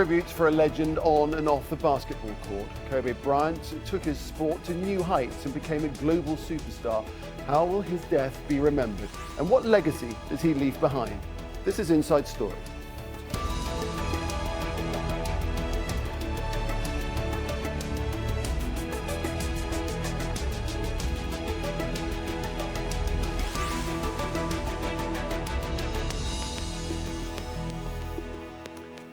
tribute for a legend on and off the basketball court. Kobe Bryant took his sport to new heights and became a global superstar. How will his death be remembered? And what legacy does he leave behind? This is Inside Story.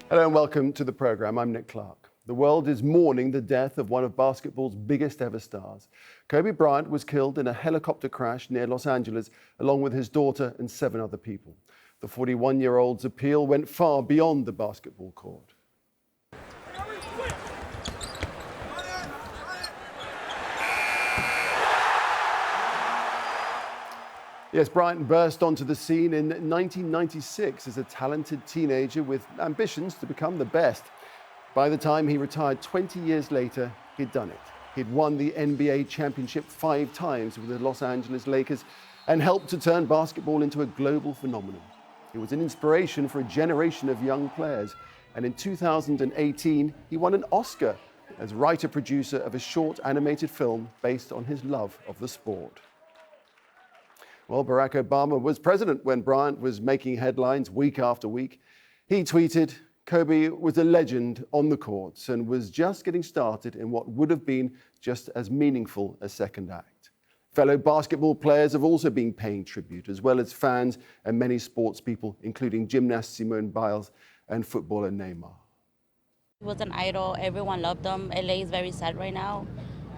Hello and welcome to the program. I'm Nic Clark. The world is mourning the death of one of basketball's biggest ever stars. Kobe Bryant was killed in a helicopter crash near Los Angeles, along with his daughter and 7 other people. The 41-year-old's appeal went far beyond the basketball court. Yes, Bryant burst onto the scene in 1996 as a talented teenager with ambitions to become the best. By the time he retired 20 years later, he'd done it. He'd won the NBA championship 5 times with the Los Angeles Lakers and helped to turn basketball into a global phenomenon. He was an inspiration for a generation of young players. And in 2018, he won an Oscar as writer-producer of a short animated film based on his love of the sport. Well, Barack Obama was president when Bryant was making headlines week after week. He tweeted, "Kobe was a legend on the courts and was just getting started in what would have been just as meaningful a second act." Fellow basketball players have also been paying tribute, as well as fans and many sports people, including gymnast Simone Biles and footballer Neymar. He was an idol. Everyone loved him. LA is very sad right now.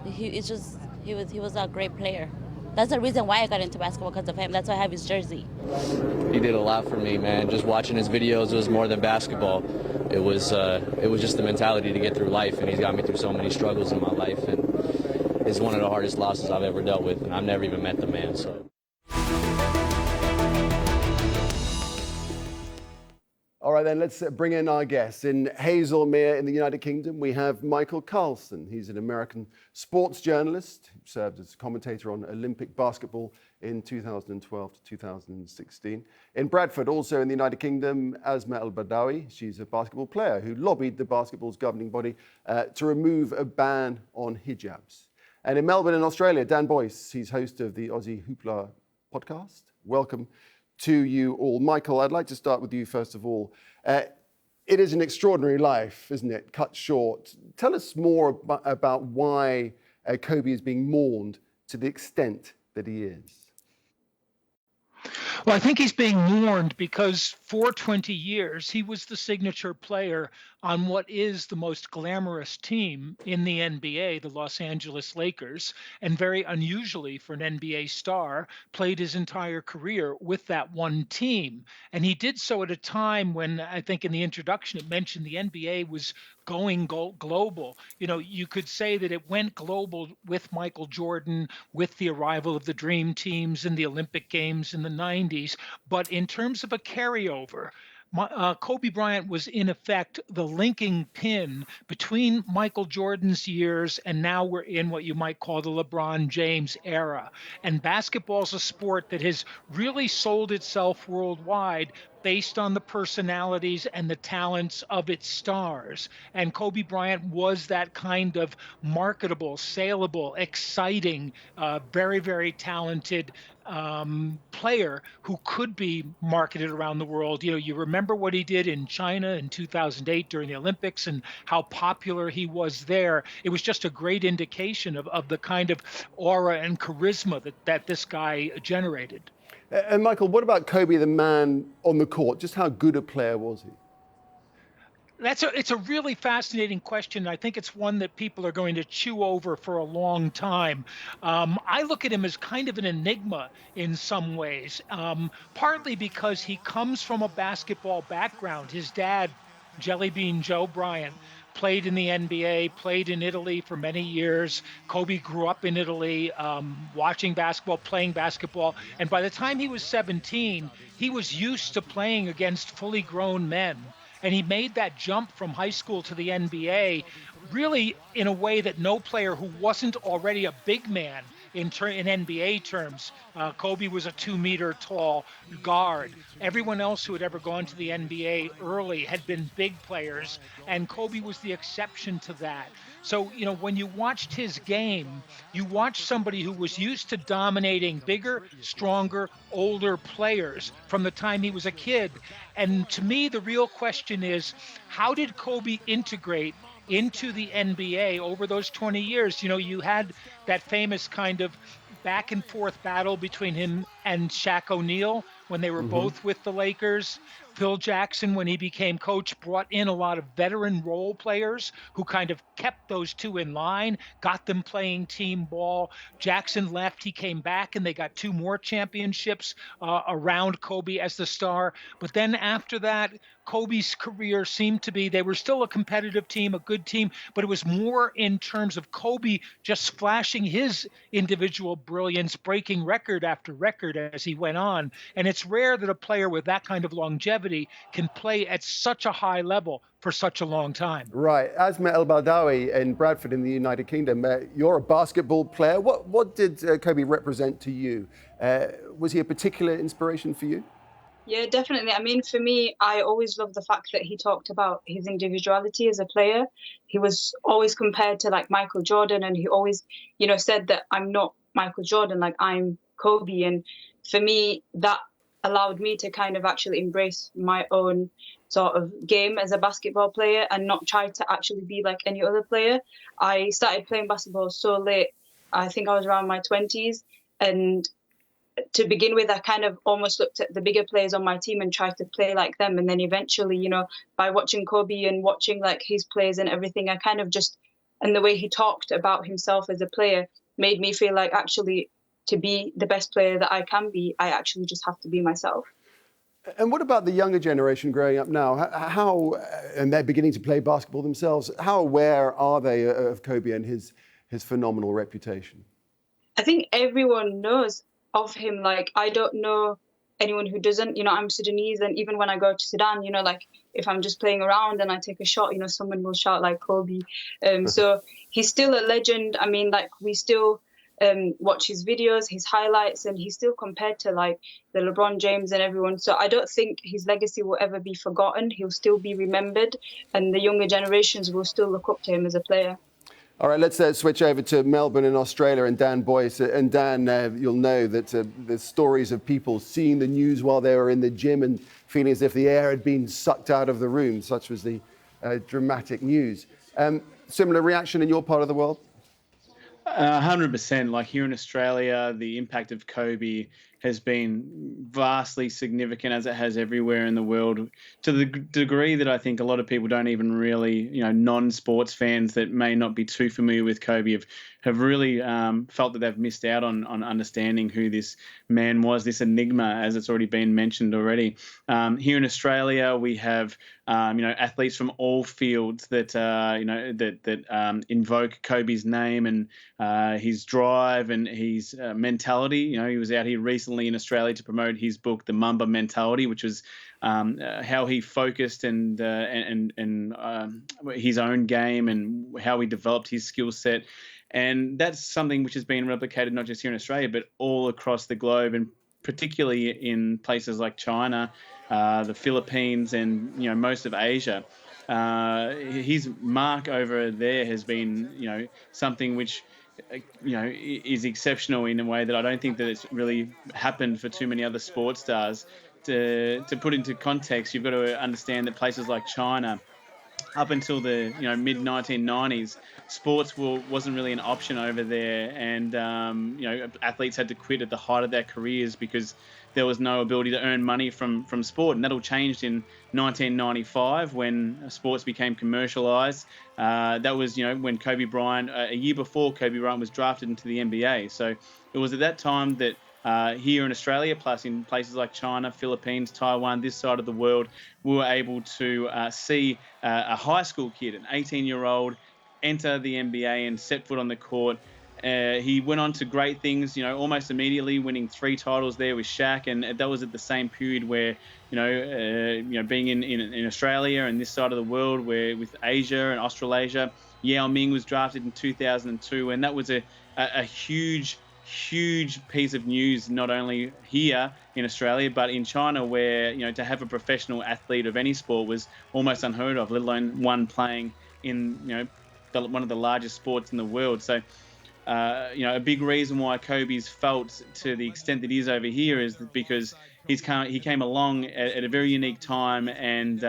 He was a great player. That's the reason why I got into basketball, because of him. That's why I have his jersey. He did a lot for me, man. Just watching his videos was more than basketball. It was just the mentality to get through life, and he's got me through so many struggles in my life, and it's one of the hardest losses I've ever dealt with, and I've never even met the man, so. All right, then let's bring in our guests. In Hazelmere in the United Kingdom, we have Michael Carlson. He's an American sports journalist who served as a commentator on Olympic basketball in 2012 to 2016. In Bradford, also in the United Kingdom, Asma El-Badawi. She's a basketball player who lobbied the basketball's governing body to remove a ban on hijabs. And in Melbourne in Australia, Dan Boyce. He's host of the Aussie Hoopla podcast. Welcome to you all. Michael, I'd like to start with you first of all. It is an extraordinary life, isn't it? Cut short. Tell us more about why Kobe is being mourned to the extent that he is. Well, I think he's being mourned because for 20 years, he was the signature player on what is the most glamorous team in the NBA, the Los Angeles Lakers, and very unusually for an NBA star, played his entire career with that one team. And he did so at a time when, I think in the introduction, it mentioned the NBA was going global. You know, you could say that it went global with Michael Jordan, with the arrival of the Dream Teams in the Olympic Games in the 90s. But in terms of a carryover, Kobe Bryant was in effect the linking pin between Michael Jordan's years and now we're in what you might call the LeBron James era. And basketball's a sport that has really sold itself worldwide based on the personalities and the talents of its stars. And Kobe Bryant was that kind of marketable, saleable, exciting, very, very talented player who could be marketed around the world. You know, you remember what he did in China in 2008 during the Olympics and how popular he was there. It was just a great indication of the kind of aura and charisma that this guy generated. And Michael, what about Kobe, the man on the court? Just how good a player was he? It's a really fascinating question. I think it's one that people are going to chew over for a long time. I look at him as kind of an enigma in some ways, partly because he comes from a basketball background. His dad, Jelly Bean Joe Bryant, played in the NBA, played in Italy for many years. Kobe grew up in Italy, watching basketball, playing basketball. And by the time he was 17, he was used to playing against fully grown men. And he made that jump from high school to the NBA really in a way that no player who wasn't already a big man in NBA terms. Kobe was a 2-meter tall guard. Everyone else who had ever gone to the NBA early had been big players, and Kobe was the exception to that. So, when you watched his game, you watched somebody who was used to dominating bigger, stronger, older players from the time he was a kid. And to me, the real question is, how did Kobe integrate into the NBA over those 20 years? You had that famous kind of back and forth battle between him and Shaq O'Neal when they were both with the Lakers. Phil Jackson, when he became coach, brought in a lot of veteran role players who kind of kept those two in line, got them playing team ball. Jackson left, he came back, and they got 2 more championships around Kobe as the star. But then after that, Kobe's career seemed to be, they were still a competitive team, a good team, but it was more in terms of Kobe just flashing his individual brilliance, breaking record after record as he went on. And it's rare that a player with that kind of longevity can play at such a high level for such a long time. Right. Asma El Baldawi in Bradford in the United Kingdom, you're a basketball player. What did Kobe represent to you? Was he a particular inspiration for you? Yeah, definitely. I mean, for me, I always loved the fact that he talked about his individuality as a player. He was always compared to like Michael Jordan, and he always, said that I'm not Michael Jordan, like I'm Kobe. And for me, that allowed me to kind of actually embrace my own sort of game as a basketball player and not try to actually be like any other player. I started playing basketball so late. I think I was around my 20s, and to begin with, I kind of almost looked at the bigger players on my team and tried to play like them. And then eventually, by watching Kobe and watching like his plays and everything, I kind of just, and the way he talked about himself as a player made me feel like actually to be the best player that I can be, I actually just have to be myself. And what about the younger generation growing up now? And they're beginning to play basketball themselves, how aware are they of Kobe and his phenomenal reputation? I think everyone knows of him. Like, I don't know anyone who doesn't. I'm Sudanese, and even when I go to Sudan, like if I'm just playing around and I take a shot, someone will shout like Kobe. So he's still a legend. I mean, like we still watch his videos, his highlights, and he's still compared to like the LeBron James and everyone. So I don't think his legacy will ever be forgotten. He'll still be remembered, and the younger generations will still look up to him as a player. All right, let's switch over to Melbourne in Australia and Dan Boyce. And Dan, you'll know that the stories of people seeing the news while they were in the gym and feeling as if the air had been sucked out of the room. Such was the dramatic news. Similar reaction in your part of the world? 100%. Like here in Australia, the impact of Kobe has been vastly significant, as it has everywhere in the world, to the degree that I think a lot of people don't even really, non-sports fans that may not be too familiar with Kobe have really felt that they've missed out on understanding who this man was, this enigma, as it's already been mentioned already. Here in Australia, we have athletes from all fields that invoke Kobe's name and his drive and his mentality. He was out here recently in Australia to promote his book, The Mamba Mentality, which was how he focused and his own game and how he developed his skill set. And that's something which has been replicated not just here in Australia, but all across the globe, and particularly in places like China, the Philippines, and most of Asia. His mark over there has been something which is exceptional in a way that I don't think that it's really happened for too many other sports stars. To put into context, you've got to understand that places like China, up until the mid 1990s, sports wasn't really an option over there, and athletes had to quit at the height of their careers because there was no ability to earn money from sport. And that all changed in 1995 when sports became commercialized. That was when Kobe Bryant, a year before Kobe Bryant was drafted into the NBA. So it was at that time that here in Australia, plus in places like China, Philippines, Taiwan, this side of the world, we were able to see a high school kid, an 18-year-old, enter the NBA and set foot on the court. He went on to great things, almost immediately winning 3 titles there with Shaq, and that was at the same period where, being in Australia and this side of the world, where with Asia and Australasia, Yao Ming was drafted in 2002, and that was a huge huge piece of news, not only here in Australia, but in China, where, to have a professional athlete of any sport was almost unheard of, let alone one playing in, one of the largest sports in the world. So, a big reason why Kobe's felt to the extent that he is over here is because he came along at a very unique time, and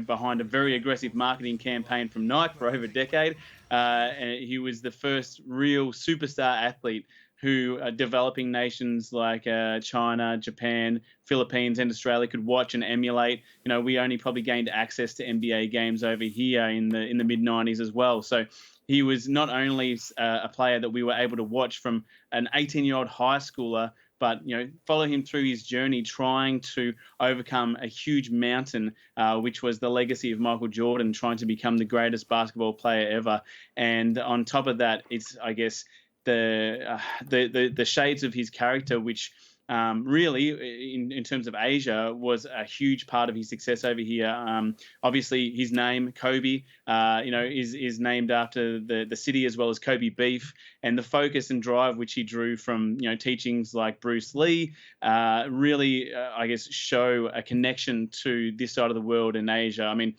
behind a very aggressive marketing campaign from Nike for over a decade. And he was the first real superstar athlete who developing nations like China, Japan, Philippines, and Australia could watch and emulate. We only probably gained access to NBA games over here in the mid '90s as well. So he was not only a player that we were able to watch from an 18-year-old high schooler, but follow him through his journey, trying to overcome a huge mountain, which was the legacy of Michael Jordan, trying to become the greatest basketball player ever. And on top of that, it's, I guess, the shades of his character, which really, in terms of Asia, was a huge part of his success over here. Obviously, his name, Kobe, is named after the city, as well as Kobe beef, and the focus and drive which he drew from teachings like Bruce Lee really, I guess, show a connection to this side of the world in Asia. I mean,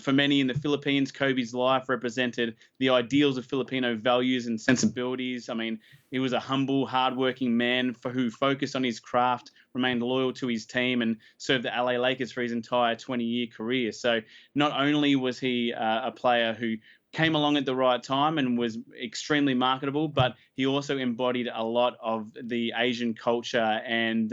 for many in the Philippines, Kobe's life represented the ideals of Filipino values and sensibilities. I mean, he was a humble, hardworking man who focused on his craft, remained loyal to his team, and served the LA Lakers for his entire 20-year career. So not only was he a player who came along at the right time and was extremely marketable, but he also embodied a lot of the Asian culture, and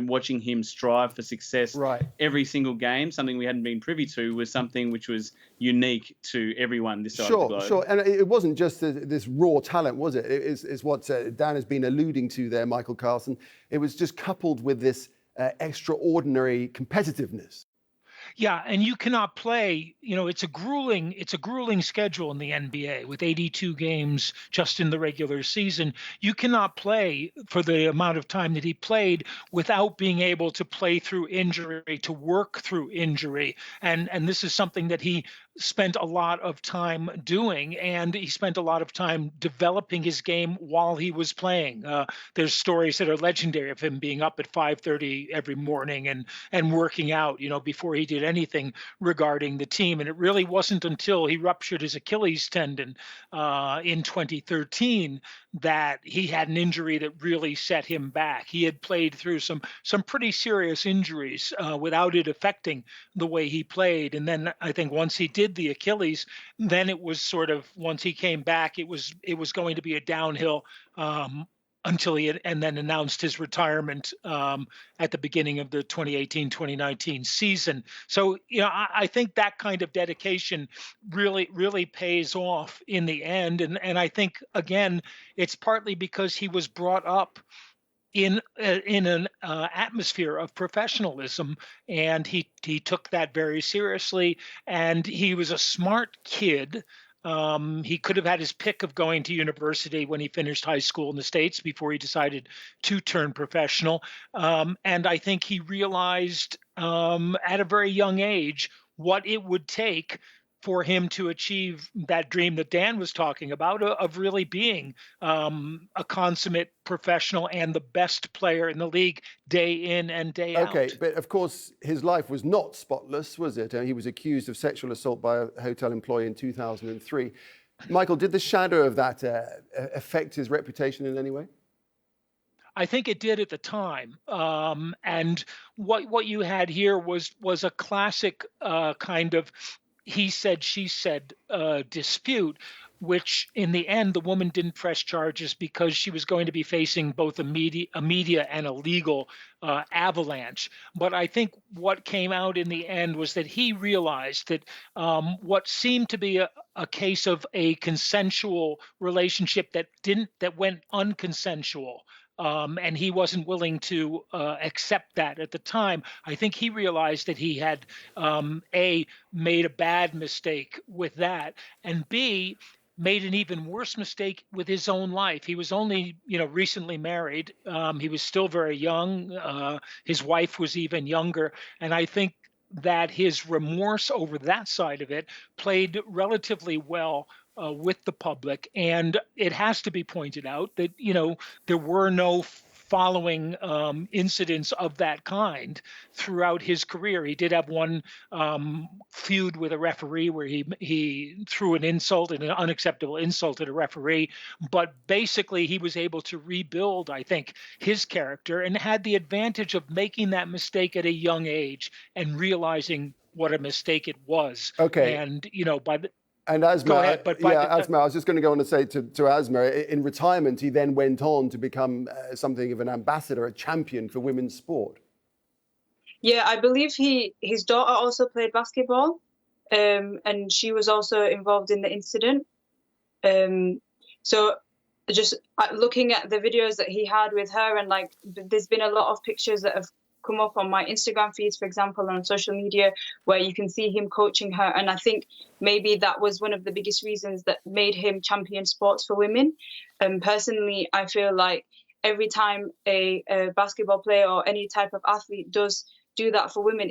watching him strive for success every single game, something we hadn't been privy to, was something which was unique to everyone this side of the globe. Sure. And it wasn't just this raw talent, was it? It's what Dan has been alluding to there, Michael Carlson. It was just coupled with this extraordinary competitiveness. Yeah, and you cannot play, it's a grueling schedule in the NBA with 82 games just in the regular season. You cannot play for the amount of time that he played without being able to play through injury, to work through injury. And this is something that he spent a lot of time doing, and he spent a lot of time developing his game while he was playing. There's stories that are legendary of him being up at 5:30 every morning and working out, before he did anything regarding the team. And it really wasn't until he ruptured his Achilles tendon in 2013 that he had an injury that really set him back. He had played through some pretty serious injuries without it affecting the way he played. And then I think once he did the Achilles, then it was sort of, once he came back, it was going to be a downhill until he and then announced his retirement at the beginning of the 2018-2019 season. So, I think that kind of dedication really pays off in the end. And I think, again, it's partly because he was brought up in an atmosphere of professionalism, and he took that very seriously. And he was a smart kid. He could have had his pick of going to university when he finished high school in the States before he decided to turn professional. And I think he realized at a very young age what it would take for him to achieve that dream that Dan was talking about of really being a consummate professional and the best player in the league day in and day out. Okay, but of course his life was not spotless, was it? He was accused of sexual assault by a hotel employee in 2003. Michael, did the shadow of that affect his reputation in any way? I think it did at the time. And what you had here was a classic kind of he said, she said dispute, which in the end, the woman didn't press charges because she was going to be facing both a media and a legal avalanche. But I think what came out in the end was that he realized that what seemed to be a case of a consensual relationship that went unconsensual, and he wasn't willing to accept that at the time. I think he realized that he had, A, made a bad mistake with that, and B, made an even worse mistake with his own life. He was only, recently married. He was still very young. His wife was even younger. And I think that his remorse over that side of it played relatively well with the public. And it has to be pointed out that, there were no following incidents of that kind throughout his career. He did have one feud with a referee where he threw an unacceptable insult at a referee, but basically he was able to rebuild, I think, his character, and had the advantage of making that mistake at a young age and realizing what a mistake it was. Okay. And by the And Asma, Go ahead, but Asma, I was just going to go on to say to Asma, in retirement, he then went on to become something of an ambassador, a champion for women's sport. Yeah, I believe his daughter also played basketball, and she was also involved in the incident. So just looking at the videos that he had with her, and like, there's been a lot of pictures that have come up on my Instagram feeds, for example, on social media, where you can see him coaching her. And I think maybe that was one of the biggest reasons that made him champion sports for women. Personally, I feel like every time a basketball player or any type of athlete does do that for women,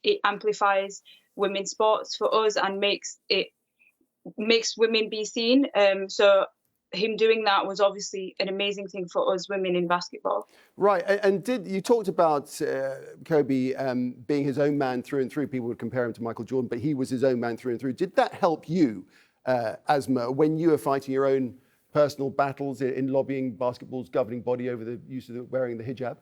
it amplifies women's sports for us and makes women be seen. So him doing that was obviously an amazing thing for us women in basketball. Right, and you talked about Kobe being his own man through and through. People would compare him to Michael Jordan, but he was his own man through and through. Did that help you, Asma, when you were fighting your own personal battles in lobbying basketball's governing body over the use of wearing the hijab?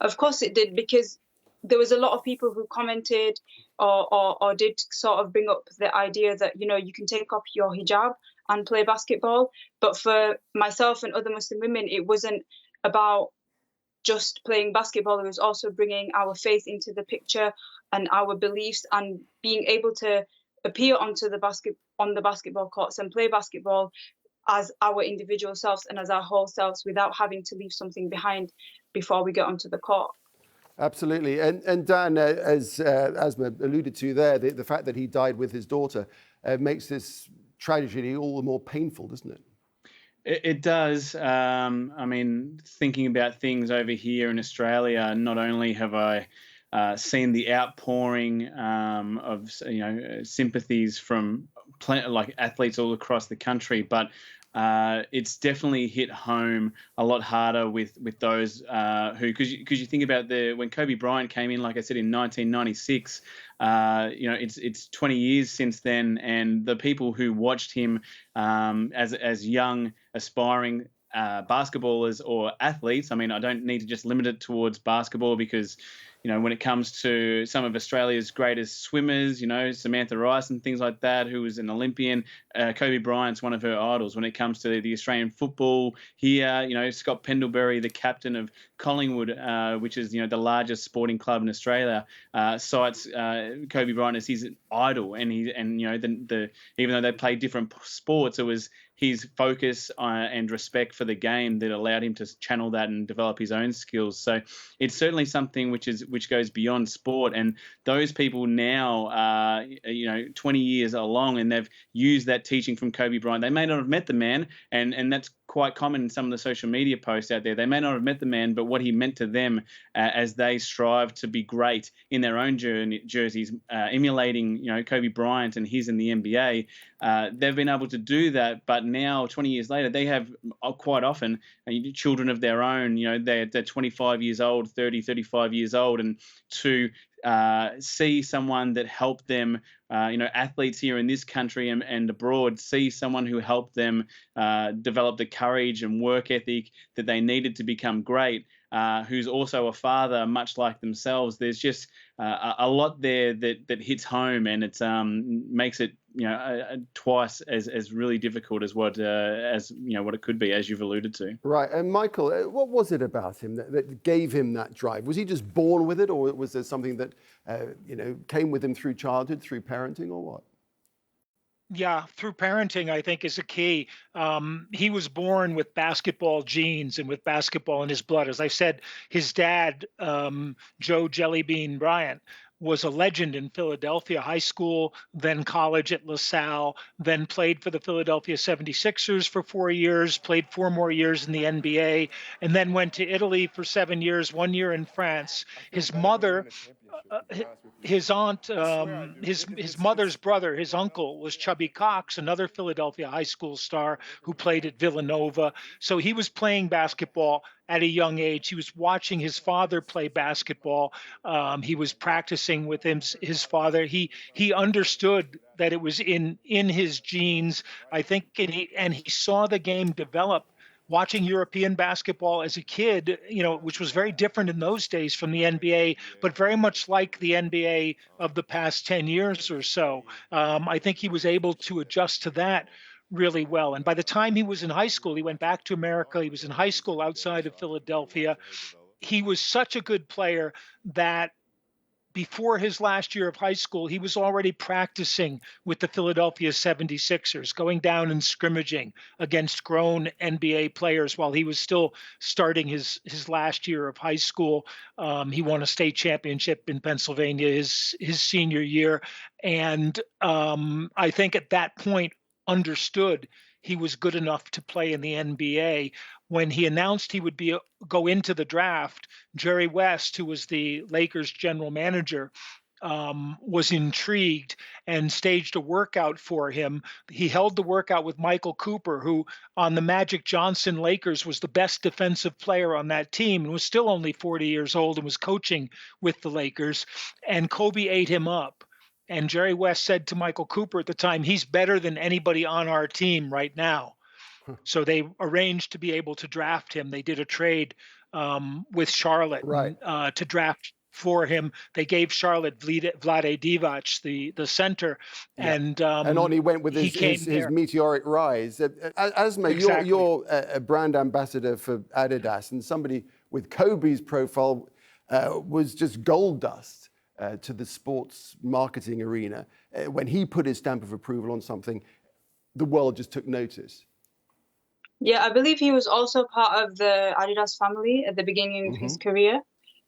Of course it did, because there was a lot of people who commented or did sort of bring up the idea that, you can take off your hijab and play basketball. But for myself and other Muslim women, it wasn't about just playing basketball. It was also bringing our faith into the picture and our beliefs, and being able to appear on the basketball courts and play basketball as our individual selves and as our whole selves, without having to leave something behind before we get onto the court. Absolutely. And Dan, as Asma alluded to there, the fact that he died with his daughter makes this tragedy all the more painful, doesn't it? It does. I mean, thinking about things over here in Australia, not only have I seen the outpouring of sympathies from like athletes all across the country, but it's definitely hit home a lot harder with those who, because you think about when Kobe Bryant came in, like I said, in 1996. It's 20 years since then, and the people who watched him as young aspiring basketballers or athletes. I mean, I don't need to just limit it towards basketball, because when it comes to some of Australia's greatest swimmers, Samantha Rice and things like that, who was an Olympian, Kobe Bryant's one of her idols. When it comes to the Australian football here, Scott Pendlebury, the captain of Collingwood, which is, the largest sporting club in Australia, cites Kobe Bryant as his idol. And even though they played different sports, it was his focus and respect for the game that allowed him to channel that and develop his own skills. So it's certainly something which goes beyond sport. And those people now, 20 years along, and they've used that teaching from Kobe Bryant. They may not have met the man, and that's quite common in some of the social media posts out there. They may not have met the man, but what he meant to them as they strive to be great in their own jerseys, emulating, Kobe Bryant and his in the NBA, they've been able to do that. But now, 20 years later, they have quite often children of their own. They're 25 years old, 30, 35 years old, and to see someone that helped them, athletes here in this country and abroad, see someone who helped them develop the courage and work ethic that they needed to become great, who's also a father, much like themselves. There's just a lot there that hits home, and it makes it twice as really difficult as what it could be, as you've alluded to. Right. And Michael, what was it about him that gave him that drive? Was he just born with it, or was there something that came with him through childhood, through parenting, or what? Yeah, through parenting, I think, is a key. He was born with basketball genes and with basketball in his blood. As I said, his dad, Joe Jellybean Bryant, was a legend in Philadelphia, high school, then college at LaSalle, then played for the Philadelphia 76ers for 4 years, played 4 more years in the NBA, and then went to Italy for 7 years, 1 year in France. His mother, his aunt, his mother's brother, his uncle was Chubby Cox, another Philadelphia high school star who played at Villanova. So he was playing basketball at a young age. He was watching his father play basketball. He was practicing with his father. He understood that it was in his genes, I think, and he saw the game develop watching European basketball as a kid, which was very different in those days from the NBA, but very much like the NBA of the past 10 years or so. I think he was able to adjust to that really well. And by the time he was in high school, he went back to America. He was in high school outside of Philadelphia. He was such a good player that before his last year of high school, he was already practicing with the Philadelphia 76ers, going down and scrimmaging against grown NBA players while he was still starting his last year of high school. He won a state championship in Pennsylvania his senior year. And I think at that point understood he was good enough to play in the NBA. When he announced he would go into the draft, Jerry West, who was the Lakers general manager, was intrigued and staged a workout for him. He held the workout with Michael Cooper, who on the Magic Johnson Lakers was the best defensive player on that team and was still only 40 years old and was coaching with the Lakers. And Kobe ate him up. And Jerry West said to Michael Cooper at the time, he's better than anybody on our team right now. So they arranged to be able to draft him. They did a trade with Charlotte to draft for him. They gave Charlotte Vlade Divac, the center, and on he went with his meteoric rise. Asma, exactly. you're a brand ambassador for Adidas, and somebody with Kobe's profile was just gold dust to the sports marketing arena. When he put his stamp of approval on something, the world just took notice. Yeah, I believe he was also part of the Adidas family at the beginning of his career.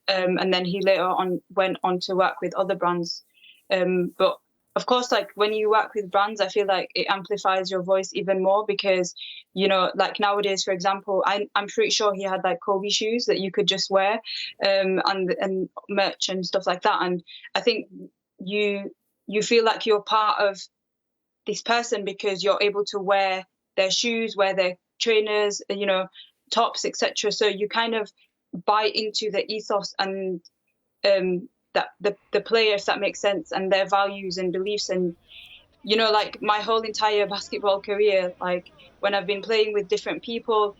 And then he later on went on to work with other brands. But of course, like when you work with brands, I feel like it amplifies your voice even more because, like nowadays, for example, I'm pretty sure he had like Kobe shoes that you could just wear and merch and stuff like that. And I think you feel like you're part of this person because you're able to wear their shoes, wear their trainers, tops, etc. So you kind of buy into the ethos and that the player, if that makes sense, and their values and beliefs. And like my whole entire basketball career, like when I've been playing with different people,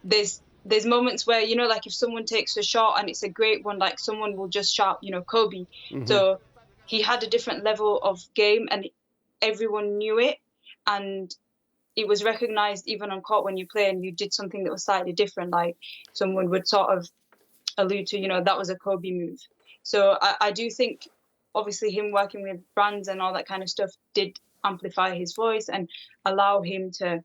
there's moments where like if someone takes a shot and it's a great one, like someone will just shout Kobe. So he had a different level of game and everyone knew it, and it was recognized even on court when you play and you did something that was slightly different, like someone would sort of allude to, that was a Kobe move. So I do think, obviously, him working with brands and all that kind of stuff did amplify his voice and allow him to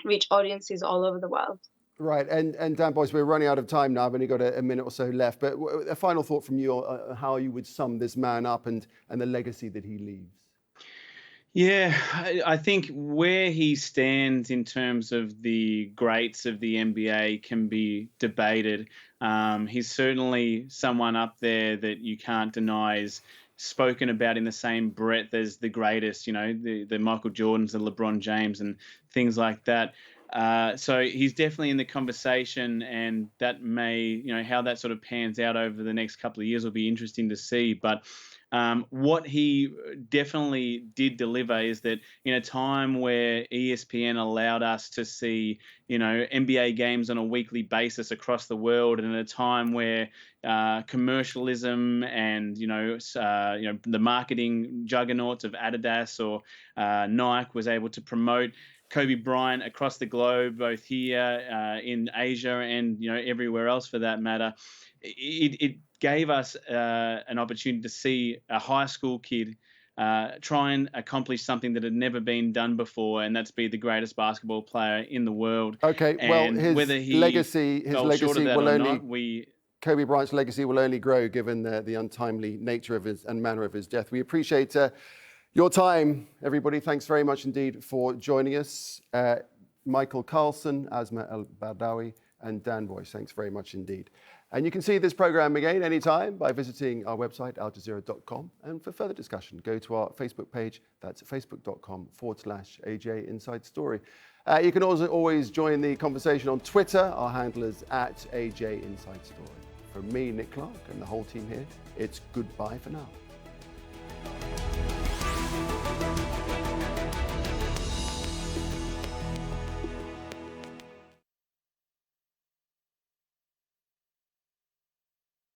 reach audiences all over the world. Right, and Dan Boyce, we're running out of time now. I've only got a minute or so left, but a final thought from you on how you would sum this man up and the legacy that he leaves. Yeah, I think where he stands in terms of the greats of the NBA can be debated. He's certainly someone up there that you can't deny is spoken about in the same breadth as the greatest, the Michael Jordans, the LeBron James and things like that. So he's definitely in the conversation, and that may, how that sort of pans out over the next couple of years will be interesting to see. But what he definitely did deliver is that in a time where ESPN allowed us to see, NBA games on a weekly basis across the world, and at a time where commercialism and the marketing juggernauts of Adidas or Nike was able to promote Kobe Bryant across the globe, both here in Asia and everywhere else for that matter, it gave us an opportunity to see a high school kid try and accomplish something that had never been done before, and that's be the greatest basketball player in the world. Okay, well, and his whether he legacy fell short of that will or only not, we Kobe Bryant's legacy will only grow given the untimely nature of his and manner of his death. We appreciate your time, everybody. Thanks very much indeed for joining us. Michael Carlson, Asma El-Bardawi, and Dan Boyce, thanks very much indeed. And you can see this program again anytime by visiting our website, aljazeera.com. And for further discussion, go to our Facebook page. That's facebook.com/AJ Inside Story. You can also always join the conversation on Twitter. Our handle is @AJ Inside Story. From me, Nic Clark, and the whole team here, it's goodbye for now.